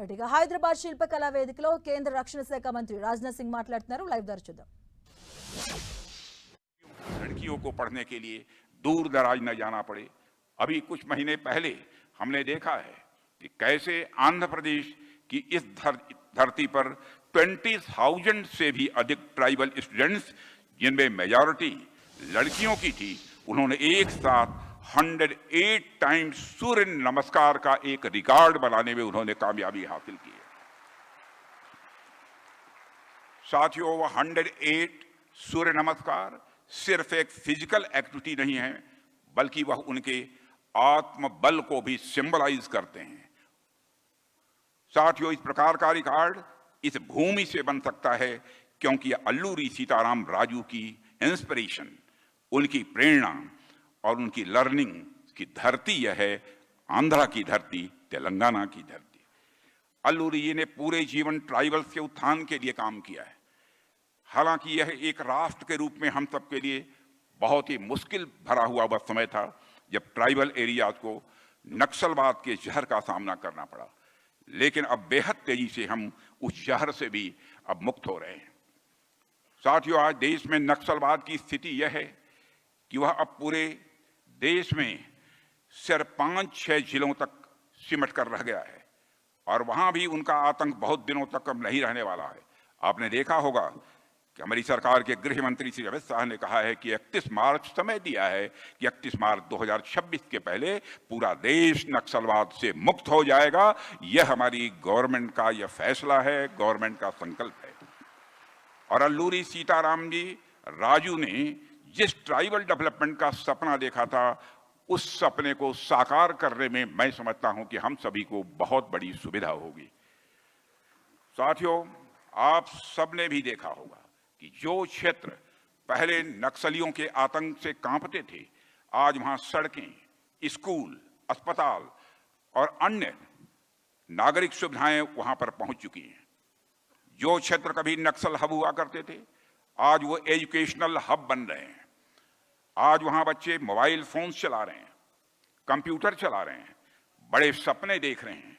Right, ఇక హైదరాబాద్ శిల్పకళా వేదికలో కేంద్ర రక్షణ శాఖ మంత్రి రాజ్నాథ్ సింగ్ మాట్లాడుతున్నారు. లైవ్ ద్వారా చూద్దాం. लड़कियों को पढ़ने के लिए दूर दराज न जाना पड़े। अभी कुछ महीने पहले हमने देखा है कि कैसे आंध्र प्रदेश की इस धरती पर 20,000 से भी अधिक ट्राइबल स्टूडेंट्स, जिनमें मेजॉरिटी लड़कियों की थी, उन्होंने एक साथ 108 टाइम्स सूर्य नमस्कार का एक रिकॉर्ड बनाने में उन्होंने कामयाबी हासिल की है। साथियों, वह 108 सूर्य नमस्कार सिर्फ एक फिजिकल एक्टिविटी नहीं है, बल्कि वह उनके आत्मबल को भी सिंबलाइज करते हैं। साथियों, इस प्रकार का रिकॉर्ड इस भूमि से बन सकता है क्योंकि अल्लूरी सीताराम राजू की इंस्पिरेशन, उनकी प्रेरणा और उनकी लर्निंग की धरती यह है आंध्रा की धरती, तेलंगाना की धरती। अल्लूरी जी ने पूरे जीवन ट्राइबल्स के उत्थान के लिए काम किया है। हालांकि यह एक राष्ट्र के रूप में हम सब के लिए बहुत ही मुश्किल भरा हुआ वह समय था जब ट्राइबल एरियाज को नक्सलवाद के जहर का सामना करना पड़ा, लेकिन अब बेहद तेजी से हम उस जहर से भी अब मुक्त हो रहे हैं। साथियों, आज देश में नक्सलवाद की स्थिति यह है कि वह अब पूरे देश में सिर्फ 5-6 जिलों तक सिमट कर रह गया है और वहां भी उनका आतंक बहुत दिनों तक अब नहीं रहने वाला है। आपने देखा होगा कि हमारी सरकार के गृह मंत्री श्री अमित शाह ने कहा है कि 31 मार्च समय दिया है कि 31 मार्च 2026 के पहले पूरा देश नक्सलवाद से मुक्त हो जाएगा। यह हमारी गवर्नमेंट का यह फैसला है, गवर्नमेंट का संकल्प है। और अल्लूरी सीताराम जी राजू ने जिस ट्राइबल डेवलपमेंट का सपना देखा था, उस सपने को साकार करने में मैं समझता हूं कि हम सभी को बहुत बड़ी सुविधा होगी। साथियों, आप सबने भी देखा होगा कि जो क्षेत्र पहले नक्सलियों के आतंक से कांपते थे, आज वहां सड़कें, स्कूल, अस्पताल और अन्य नागरिक सुविधाएं वहां पर पहुंच चुकी हैं। जो क्षेत्र कभी नक्सल हब हुआ करते थे, आज वो एजुकेशनल हब बन रहे हैं। आज वहां बच्चे मोबाइल फोन्स चला रहे हैं, कंप्यूटर चला रहे हैं, बड़े सपने देख रहे हैं।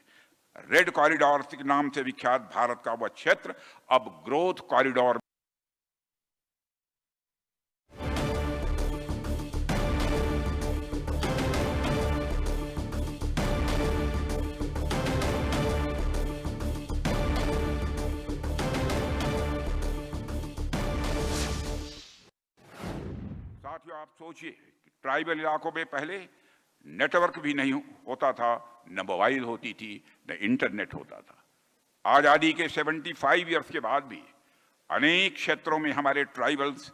रेड कॉरिडोर के नाम से विख्यात भारत का वह क्षेत्र अब ग्रोथ कॉरिडोर। साथियों, आप सोचिए कि ट्राइबल इलाकों में पहले नेटवर्क भी नहीं होता था, न मोबाइल होती थी, न इंटरनेट होता था। आजादी के 75 ईयर्स के बाद भी अनेक क्षेत्रों में हमारे ट्राइबल्स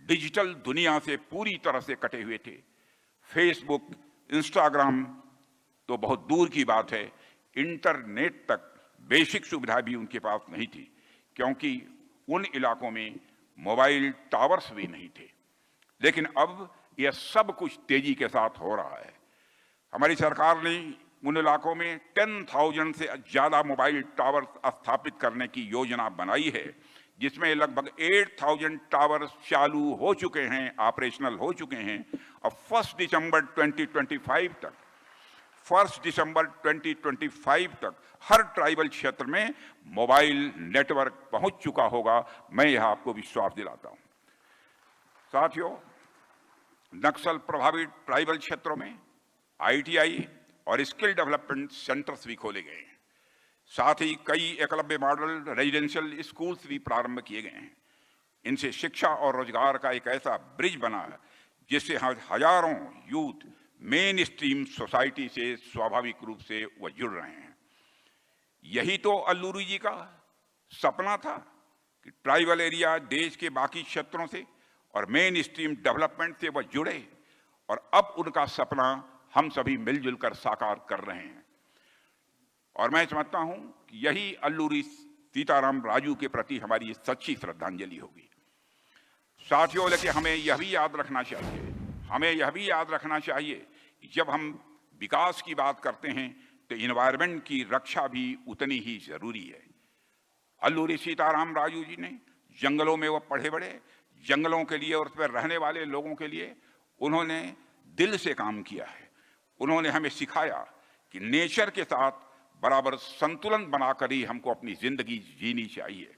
डिजिटल दुनिया से पूरी तरह से कटे हुए थे। फेसबुक, इंस्टाग्राम तो बहुत दूर की बात है, इंटरनेट तक बेसिक सुविधा भी उनके पास नहीं थी, क्योंकि उन इलाकों में मोबाइल टावर्स भी नहीं थे। लेकिन अब यह सब कुछ तेजी के साथ हो रहा है। हमारी सरकार ने उन इलाकों में 10,000 से ज्यादा मोबाइल टावर स्थापित करने की योजना बनाई है, जिसमें लगभग 8,000 टावर चालू हो चुके हैं, ऑपरेशनल हो चुके हैं। अब 1 दिसंबर 2025 तक हर ट्राइबल क्षेत्र में मोबाइल नेटवर्क पहुंच चुका होगा। मैं यह आपको विश्वास दिलाता हूं। साथियों, नक्सल प्रभावित ट्राइबल क्षेत्रों में ITI और स्किल डेवलपमेंट सेंटर्स भी खोले गए हैं। साथ ही कई एकलव्य मॉडल रेजिडेंशियल स्कूल्स भी प्रारंभ किए गए हैं। इनसे शिक्षा और रोजगार का एक ऐसा ब्रिज बना है जिससे हजारों यूथ मेन स्ट्रीम सोसाइटी से स्वाभाविक रूप से वह जुड़ रहे हैं। यही तो अल्लूरी जी का सपना था कि ट्राइबल एरिया देश के बाकी क्षेत्रों से और मेन स्ट्रीम डेवलपमेंट से वह जुड़े, और अब उनका सपना हम सभी मिलजुल कर साकार कर रहे हैं। और मैं समझता हूं कि यही अल्लूरी सीताराम राजू के प्रति हमारी सच्ची श्रद्धांजलि होगी। साथियों, लेकिन हमें यह भी याद रखना चाहिए कि जब हम विकास की बात करते हैं तो इन्वायरमेंट की रक्षा भी उतनी ही जरूरी है। अल्लूरी सीताराम राजू जी ने जंगलों में वो पढ़े बड़े, जंगलों के लिए और उस पर रहने वाले लोगों के लिए उन्होंने दिल से काम किया है। उन्होंने हमें सिखाया कि नेचर के साथ बराबर संतुलन बनाकर ही हमको अपनी जिंदगी जीनी चाहिए।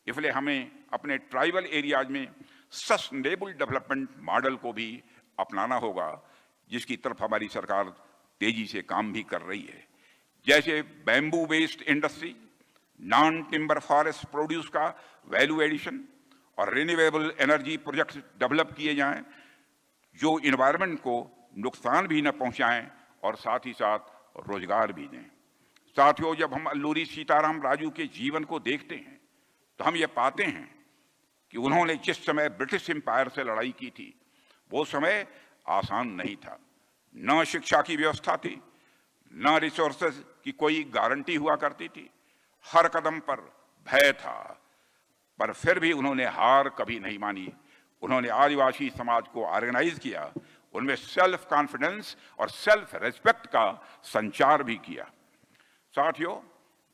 इसलिए हमें अपने ट्राइबल एरियाज में सस्टेनेबल डेवलपमेंट मॉडल को भी अपनाना होगा, जिसकी तरफ हमारी सरकार तेजी से काम भी कर रही है। जैसे bamboo based industry, non timber forest produce का वैल्यू एडिशन और रिन्यूएबल एनर्जी प्रोजेक्ट्स डेवलप किए जाएं, जो इन्वायरमेंट को नुकसान भी न पहुंचाएं और साथ ही साथ रोजगार भी दें। साथियों, जब हम अल्लूरी सीताराम राजू के जीवन को देखते हैं तो हम ये पाते हैं कि उन्होंने जिस समय ब्रिटिश एम्पायर से लड़ाई की थी, वो समय आसान नहीं था। न शिक्षा की व्यवस्था थी, न रिसोर्सेज की कोई गारंटी हुआ करती थी, हर कदम पर भय था, पर फिर भी उन्होंने हार कभी नहीं मानी। उन्होंने आदिवासी समाज को ऑर्गेनाइज किया, उनमें सेल्फ कॉन्फिडेंस और सेल्फ रेस्पेक्ट का संचार भी किया। साथियों,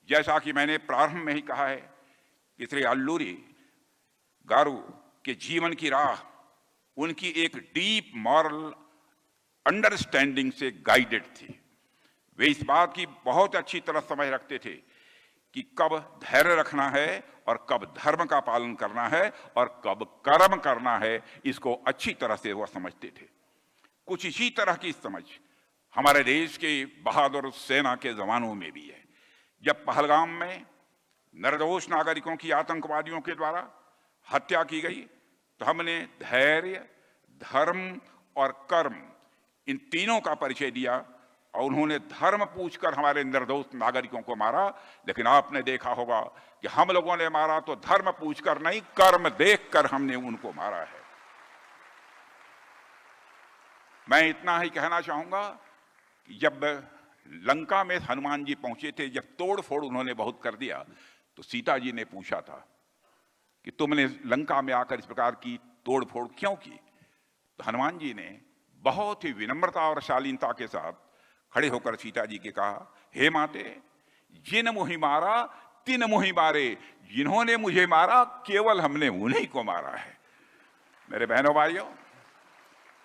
जैसा कि मैंने प्रारंभ में ही कहा है कि श्री अल्लूरी गारू के जीवन की राह उनकी एक डीप मॉरल अंडरस्टैंडिंग से गाइडेड थी। वे इस बात की बहुत अच्छी तरह समझ रखते थे कि कब धैर्य रखना है और कब धर्म का पालन करना है और कब कर्म करना है, इसको अच्छी तरह से वह समझते थे। कुछ इसी तरह की समझ हमारे देश के बहादुर सेना के जवानों में भी है। जब पहलगाम में निर्दोष नागरिकों की आतंकवादियों के द्वारा हत्या की गई तो हमने धैर्य, धर्म और कर्म, इन तीनों का परिचय दिया और उन्होंने धर्म पूछकर हमारे निर्दोष नागरिकों को मारा। लेकिन आपने देखा होगा कि हम लोगों ने मारा तो धर्म पूछकर नहीं, कर्म देखकर हमने उनको मारा है। मैं इतना ही कहना चाहूंगा कि जब लंका में हनुमान जी पहुंचे थे, जब तोड़ फोड़ उन्होंने बहुत कर दिया, तो सीता जी ने पूछा था कि तुमने लंका में आकर इस प्रकार की तोड़ फोड़ क्यों की? तो हनुमान जी ने बहुत ही विनम्रता और शालीनता के साथ खड़े होकर सीता जी के कहा, हे माते, जिन मुहि मारा तिन मुहि मारे, जिन्होंने मुझे मारा केवल हमने उन्हीं को मारा है। मेरे बहनों भाइयों,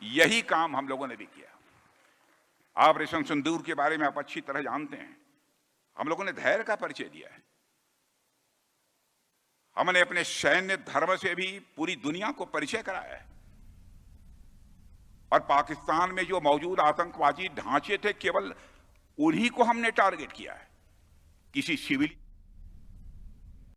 यही काम हम लोगों ने भी किया। ऑपरेशन सिंदूर के बारे में आप अच्छी तरह जानते हैं। हम लोगों ने धैर्य का परिचय दिया है। हमने अपने सैन्य धर्म से भी पूरी दुनिया को परिचय कराया है। और पाकिस्तान में जो मौजूद आतंकवादी ढांचे थे, केवल उन्हीं को हमने टारगेट किया है। किसी सिविल